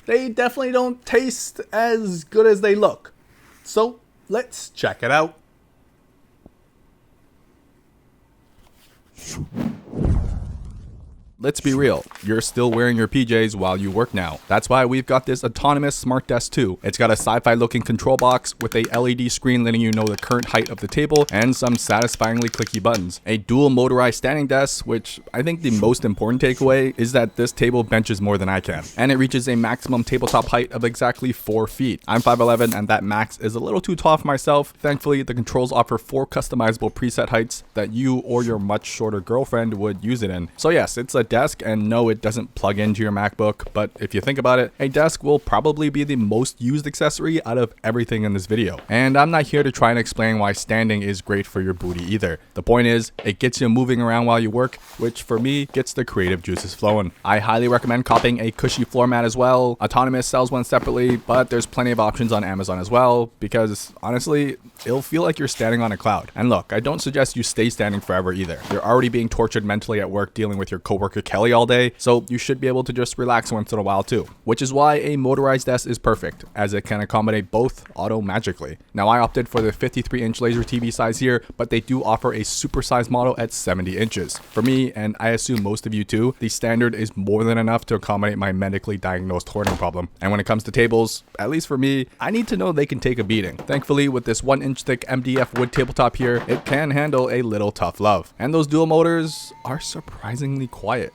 they definitely don't taste as good as they look. So let's check it out. Let's be real, you're still wearing your PJs while you work now. That's why we've got this autonomous SmartDesk 2. It's got a sci-fi looking control box with a LED screen letting you know the current height of the table and some satisfyingly clicky buttons. A dual motorized standing desk, which I think the most important takeaway is that this table benches more than I can. And it reaches a maximum tabletop height of exactly 4 feet. I'm 5'11" and that max is a little too tall for myself. Thankfully, the controls offer 4 customizable preset heights that you or your much shorter girlfriend would use it in. So yes, it's a desk, and no, it doesn't plug into your MacBook, but if you think about it, a desk will probably be the most used accessory out of everything in this video. And I'm not here to try and explain why standing is great for your booty either. The point is, it gets you moving around while you work, which for me gets the creative juices flowing. I highly recommend copying a cushy floor mat as well. Autonomous sells one separately, but there's plenty of options on Amazon as well, because honestly, it'll feel like you're standing on a cloud. And look, I don't suggest you stay standing forever either. You're already being tortured mentally at work dealing with your coworker Kelly all day, so you should be able to just relax once in a while too. Which is why a motorized desk is perfect, as it can accommodate both auto magically. Now I opted for the 53-inch laser TV size here, but they do offer a supersized model at 70 inches. For me, and I assume most of you too, the standard is more than enough to accommodate my medically diagnosed hoarding problem. And when it comes to tables, at least for me, I need to know they can take a beating. Thankfully, with this 1-inch thick MDF wood tabletop here, it can handle a little tough love. And those dual motors are surprisingly quiet.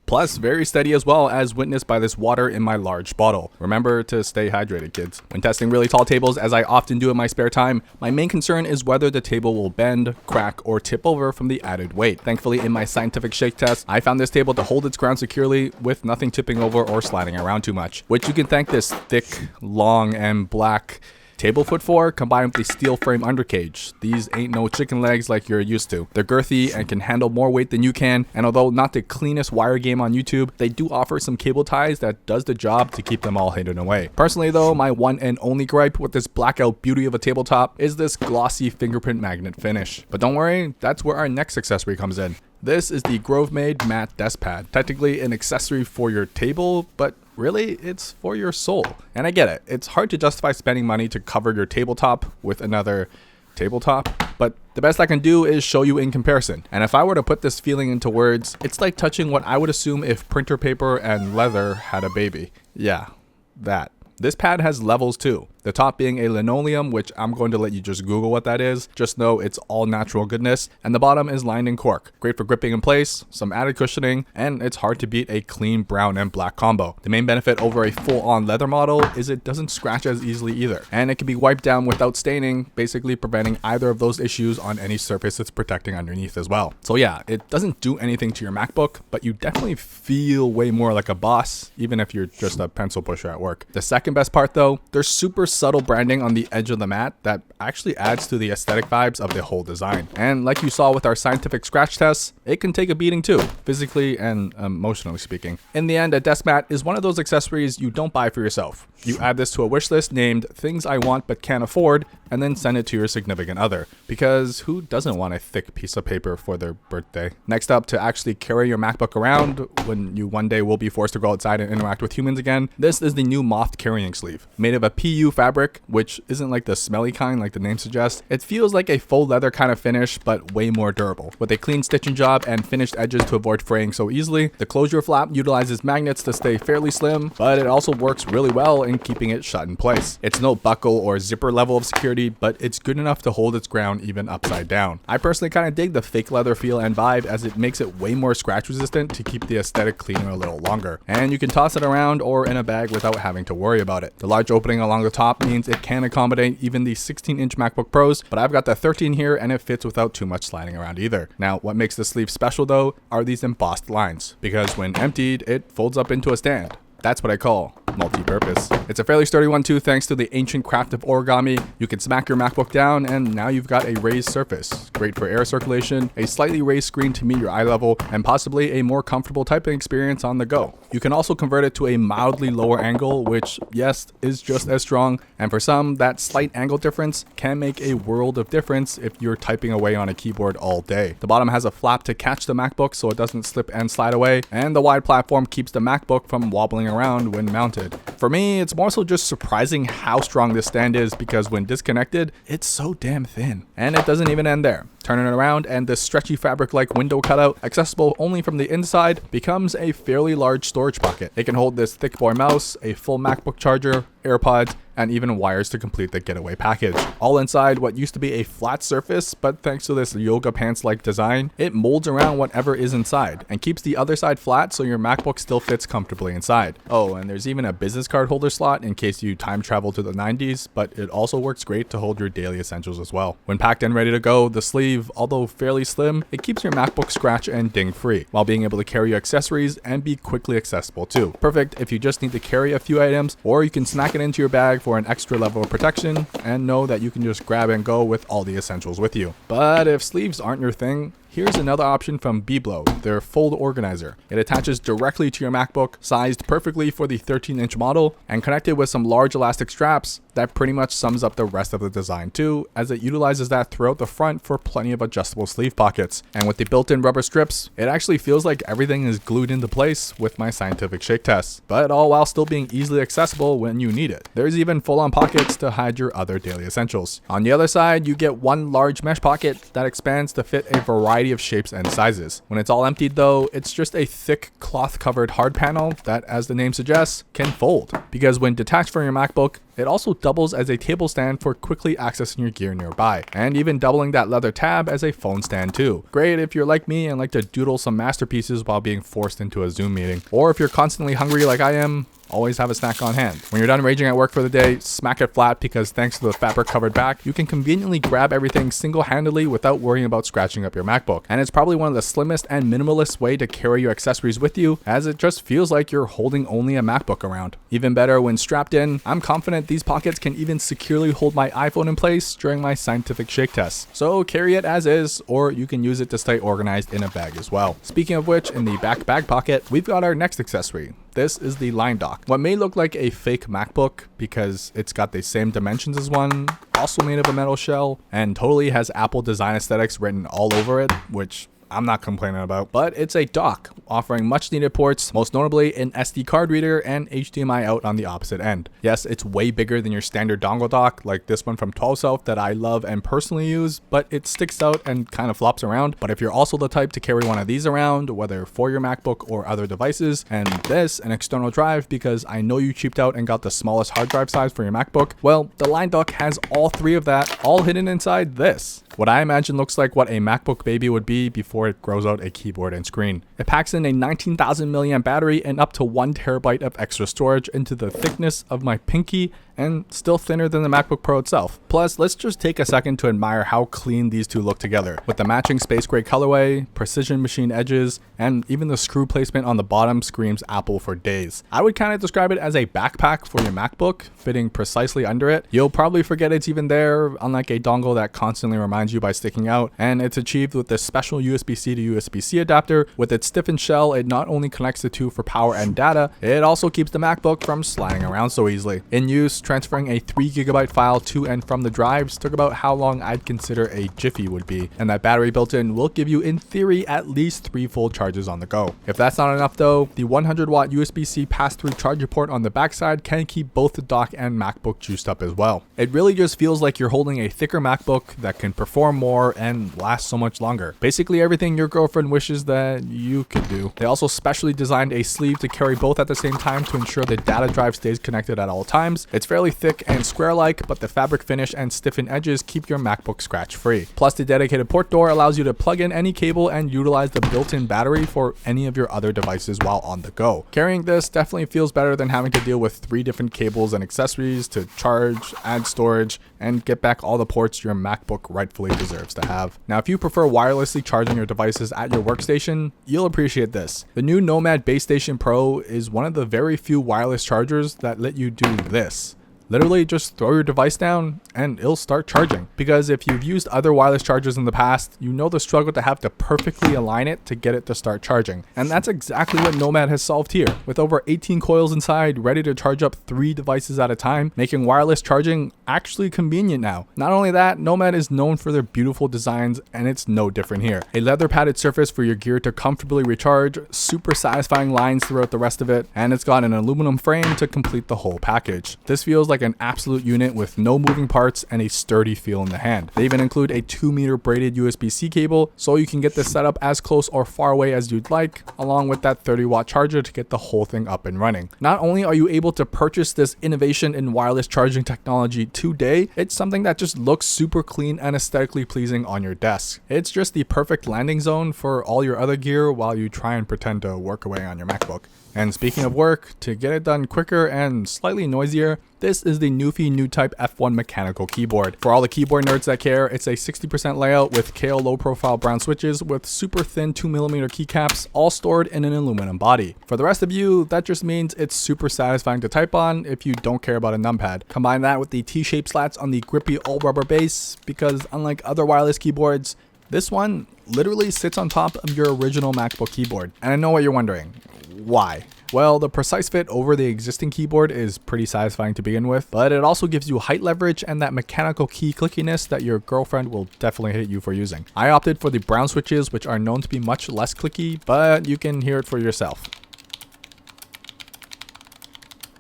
Plus, very steady as well, as witnessed by this water in my large bottle. Remember to stay hydrated, kids. When testing really tall tables, as I often do in my spare time, my main concern is whether the table will bend, crack, or tip over from the added weight. Thankfully, in my scientific shake test, I found this table to hold its ground securely with nothing tipping over or sliding around too much, which you can thank this thick, long, and black table foot for, combined with the steel frame undercage. These ain't no chicken legs like you're used to. They're girthy and can handle more weight than you can, and although not the cleanest wire game on YouTube, they do offer some cable ties that does the job to keep them all hidden away. Personally though, my one and only gripe with this blackout beauty of a tabletop is this glossy fingerprint magnet finish. But don't worry, that's where our next accessory comes in. This is the Grovemade Matte Desk Pad. Technically an accessory for your table, but really it's for your soul. And I get it, it's hard to justify spending money to cover your tabletop with another tabletop, but the best I can do is show you in comparison. And if I were to put this feeling into words, it's like touching what I would assume if printer paper and leather had a baby. Yeah, that. This pad has levels too. The top being a linoleum, which I'm going to let you just Google what that is. Just know it's all natural goodness. And the bottom is lined in cork. Great for gripping in place, some added cushioning, and it's hard to beat a clean brown and black combo. The main benefit over a full-on leather model is it doesn't scratch as easily either. And it can be wiped down without staining, basically preventing either of those issues on any surface it's protecting underneath as well. So yeah, it doesn't do anything to your MacBook, but you definitely feel way more like a boss, even if you're just a pencil pusher at work. The second best part though, there's super subtle branding on the edge of the mat that actually adds to the aesthetic vibes of the whole design. And like you saw with our scientific scratch tests, it can take a beating too, physically and emotionally speaking. In the end, a desk mat is one of those accessories you don't buy for yourself. You add this to a wish list named things I want but can't afford, and then send it to your significant other, because who doesn't want a thick piece of paper for their birthday? Next up, to actually carry your MacBook around when you one day will be forced to go outside and interact with humans again, this is the new Moft carrying sleeve. Made of a PU fabric, which isn't like the smelly kind like the name suggests. It feels like a faux leather kind of finish, but way more durable. With a clean stitching job and finished edges to avoid fraying so easily, the closure flap utilizes magnets to stay fairly slim, but it also works really well in keeping it shut in place. It's no buckle or zipper level of security, but it's good enough to hold its ground even upside down. I personally kind of dig the fake leather feel and vibe, as it makes it way more scratch resistant to keep the aesthetic clean a little longer. And you can toss it around or in a bag without having to worry about it. The large opening along the top means it can accommodate even the 16-inch MacBook Pros, but I've got the 13 here and it fits without too much sliding around either. Now, what makes the sleeve special though are these embossed lines, because when emptied, it folds up into a stand. That's what I call multi-purpose. It's a fairly sturdy one too, thanks to the ancient craft of origami. You can smack your MacBook down and now you've got a raised surface. Great for air circulation, a slightly raised screen to meet your eye level, and possibly a more comfortable typing experience on the go. You can also convert it to a mildly lower angle, which, yes, is just as strong, and for some, that slight angle difference can make a world of difference if you're typing away on a keyboard all day. The bottom has a flap to catch the MacBook so it doesn't slip and slide away, and the wide platform keeps the MacBook from wobbling around when mounted. For me, it's more so just surprising how strong this stand is because when disconnected, it's so damn thin. And it doesn't even end there. Turning it around and this stretchy fabric-like window cutout, accessible only from the inside, becomes a fairly large storage pocket. It can hold this thick boy mouse, a full MacBook charger, AirPods, and even wires to complete the getaway package. All inside what used to be a flat surface, but thanks to this yoga pants-like design, it molds around whatever is inside and keeps the other side flat so your MacBook still fits comfortably inside. Oh, and there's even a business card holder slot in case you time travel to the 90s, but it also works great to hold your daily essentials as well. When packed and ready to go, the sleeve, although fairly slim, it keeps your MacBook scratch and ding free, while being able to carry your accessories and be quickly accessible too. Perfect if you just need to carry a few items, or you can snack it into your bag for an extra level of protection and know that you can just grab and go with all the essentials with you. But if sleeves aren't your thing, here's another option from Beblau, their fold organizer. It attaches directly to your MacBook, sized perfectly for the 13-inch model, and connected with some large elastic straps that pretty much sums up the rest of the design too, as it utilizes that throughout the front for plenty of adjustable sleeve pockets. And with the built-in rubber strips, it actually feels like everything is glued into place with my scientific shake tests, but all while still being easily accessible when you need it. There's even full-on pockets to hide your other daily essentials. On the other side, you get one large mesh pocket that expands to fit a variety of shapes and sizes. When it's all emptied though, it's just a thick cloth-covered hard panel that, as the name suggests, can fold. Because when detached from your MacBook, it also doubles as a table stand for quickly accessing your gear nearby, and even doubling that leather tab as a phone stand too. Great if you're like me and like to doodle some masterpieces while being forced into a Zoom meeting. Or if you're constantly hungry like I am, always have a snack on hand. When you're done raging at work for the day, smack it flat because thanks to the fabric covered back, you can conveniently grab everything single-handedly without worrying about scratching up your MacBook. And it's probably one of the slimmest and minimalist way to carry your accessories with you, as it just feels like you're holding only a MacBook around. Even better, when strapped in, I'm confident these pockets can even securely hold my iPhone in place during my scientific shake tests. So carry it as is, or you can use it to stay organized in a bag as well. Speaking of which, in the back bag pocket, we've got our next accessory. This is the Linedock. What may look like a fake MacBook because it's got the same dimensions as one, also made of a metal shell, and totally has Apple design aesthetics written all over it, which I'm not complaining about, but it's a dock offering much needed ports, most notably an SD card reader and HDMI out on the opposite end. Yes, it's way bigger than your standard dongle dock like this one from 12 Self that I love and personally use, but it sticks out and kind of flops around. But if you're also the type to carry one of these around, whether for your MacBook or other devices, and this an external drive because I know you cheaped out and got the smallest hard drive size for your MacBook, well, the Linedock has all three of that, all hidden inside this. What I imagine looks like what a MacBook baby would be before it grows out a keyboard and screen. It packs in a 19,000 milliamp battery and up to 1 terabyte of extra storage into the thickness of my pinky, and still thinner than the MacBook Pro itself. Plus, let's just take a second to admire how clean these two look together, with the matching space gray colorway, precision machine edges, and even the screw placement on the bottom screams Apple for days. I would kind of describe it as a backpack for your MacBook, fitting precisely under it. You'll probably forget it's even there, unlike a dongle that constantly reminds you by sticking out, and it's achieved with this special USB-C to USB-C adapter. With its stiffened shell, it not only connects the two for power and data, it also keeps the MacBook from sliding around so easily. In use, transferring a 3GB file to and from the drives took about how long I'd consider a jiffy would be, and that battery built in will give you in theory at least 3 full charges on the go. If that's not enough though, the 100-watt USB-C pass-through charger port on the backside can keep both the dock and MacBook juiced up as well. It really just feels like you're holding a thicker MacBook that can perform more and last so much longer. Basically everything your girlfriend wishes that you could do. They also specially designed a sleeve to carry both at the same time to ensure the data drive stays connected at all times. It's fairly thick and square-like, but the fabric finish and stiffened edges keep your MacBook scratch-free. Plus, the dedicated port door allows you to plug in any cable and utilize the built-in battery for any of your other devices while on the go. Carrying this definitely feels better than having to deal with 3 different cables and accessories to charge, add storage, and get back all the ports your MacBook rightfully deserves to have. Now, if you prefer wirelessly charging your devices at your workstation, you'll appreciate this. The new Nomad Base Station Pro is one of the very few wireless chargers that let you do this. Literally just throw your device down and it'll start charging. Because if you've used other wireless chargers in the past, you know the struggle to have to perfectly align it to get it to start charging. And that's exactly what Nomad has solved here. With over 18 coils inside, ready to charge up 3 devices at a time, making wireless charging actually convenient now. Not only that, Nomad is known for their beautiful designs, and it's no different here. A leather padded surface for your gear to comfortably recharge, super satisfying lines throughout the rest of it, and it's got an aluminum frame to complete the whole package. This feels like an absolute unit with no moving parts and a sturdy feel in the hand. They even include a 2-meter braided USB-C cable, so you can get this set up as close or far away as you'd like, along with that 30-watt charger to get the whole thing up and running. Not only are you able to purchase this innovation in wireless charging technology today, it's something that just looks super clean and aesthetically pleasing on your desk. It's just the perfect landing zone for all your other gear while you try and pretend to work away on your MacBook. And speaking of work, to get it done quicker and slightly noisier, this is the NuPhy NuType F1 mechanical keyboard. For all the keyboard nerds that care, it's a 60% layout with KO low profile brown switches with super thin 2mm keycaps, all stored in an aluminum body. For the rest of you, that just means it's super satisfying to type on if you don't care about a numpad. Combine that with the T-shaped slats on the grippy all rubber base, because unlike other wireless keyboards, this one literally sits on top of your original MacBook keyboard. And I know what you're wondering. Why? Well, the precise fit over the existing keyboard is pretty satisfying to begin with, but it also gives you height leverage and that mechanical key clickiness that your girlfriend will definitely hate you for using. I opted for the brown switches, which are known to be much less clicky, but you can hear it for yourself.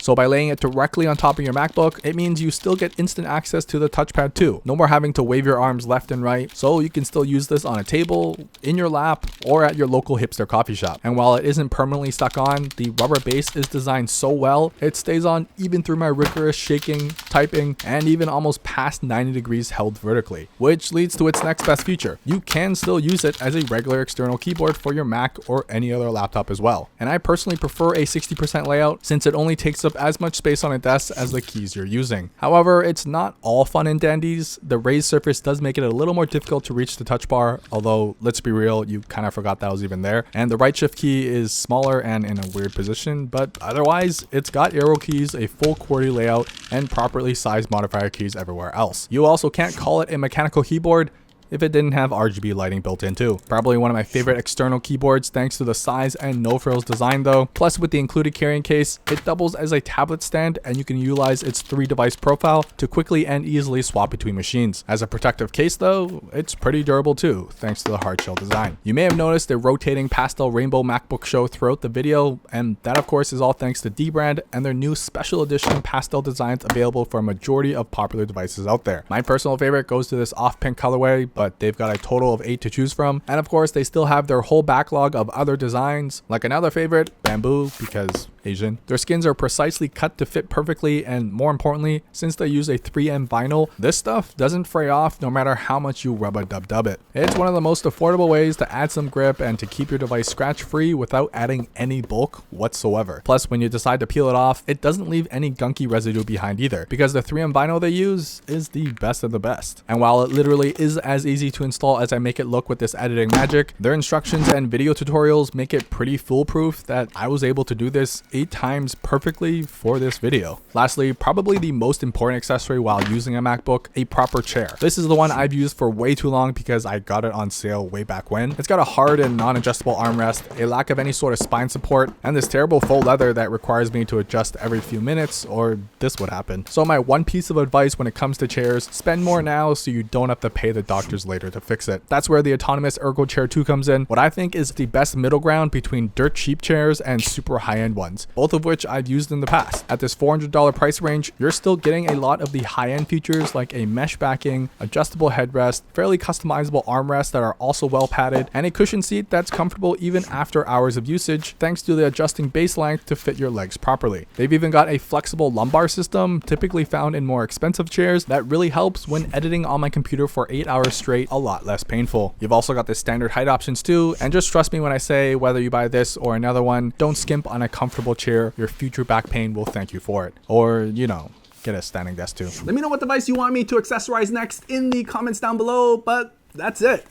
So by laying it directly on top of your MacBook, it means you still get instant access to the touchpad too. No more having to wave your arms left and right, so you can still use this on a table, in your lap, or at your local hipster coffee shop. And while it isn't permanently stuck on, the rubber base is designed so well, it stays on even through my rigorous shaking, typing, and even almost past 90 degrees held vertically. Which leads to its next best feature. You can still use it as a regular external keyboard for your Mac or any other laptop as well. And I personally prefer a 60% layout since it only takes up as much space on a desk as the keys you're using. However, it's not all fun and dandies. The raised surface does make it a little more difficult to reach the touch bar, although let's be real, you kind of forgot that was even there. And the right shift key is smaller and in a weird position, but otherwise it's got arrow keys, a full QWERTY layout, and properly sized modifier keys everywhere else. You also can't call it a mechanical keyboard if it didn't have RGB lighting built in too. Probably one of my favorite external keyboards thanks to the size and no frills design though. Plus with the included carrying case, it doubles as a tablet stand and you can utilize its 3-device profile to quickly and easily swap between machines. As a protective case though, it's pretty durable too, thanks to the hard shell design. You may have noticed a rotating pastel rainbow MacBook show throughout the video, and that of course is all thanks to dbrand and their new special edition pastel designs available for a majority of popular devices out there. My personal favorite goes to this off pink colorway, but they've got a total of 8 to choose from. And of course, they still have their whole backlog of other designs, like another favorite, bamboo, because Asian. Their skins are precisely cut to fit perfectly, and more importantly, since they use a 3M vinyl, this stuff doesn't fray off no matter how much you rub-a-dub-dub it. It's one of the most affordable ways to add some grip and to keep your device scratch-free without adding any bulk whatsoever. Plus, when you decide to peel it off, it doesn't leave any gunky residue behind either, because the 3M vinyl they use is the best of the best. And while it literally is as easy to install as I make it look with this editing magic, their instructions and video tutorials make it pretty foolproof that I was able to do this 8 times perfectly for this video. Lastly, probably the most important accessory while using a MacBook, a proper chair. This is the one I've used for way too long because I got it on sale way back when. It's got a hard and non-adjustable armrest, a lack of any sort of spine support, and this terrible faux leather that requires me to adjust every few minutes or this would happen. So my one piece of advice when it comes to chairs, spend more now so you don't have to pay the doctors later to fix it. That's where the autonomous ErgoChair 2 comes in, what I think is the best middle ground between dirt cheap chairs and super high-end ones, both of which I've used in the past. At this $400 price range, you're still getting a lot of the high-end features like a mesh backing, adjustable headrest, fairly customizable armrests that are also well padded, and a cushion seat that's comfortable even after hours of usage thanks to the adjusting base length to fit your legs properly. They've even got a flexible lumbar system typically found in more expensive chairs that really helps when editing on my computer for 8 hours straight, a lot less painful. You've also got the standard height options too, and just trust me when I say whether you buy this or another one, don't skimp on a comfortable chair. Your future back pain will thank you for it. Or, you know, get a standing desk too. Let me know what device you want me to accessorize next in the comments down below, but that's it.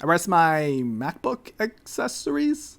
I rest my MacBook accessories.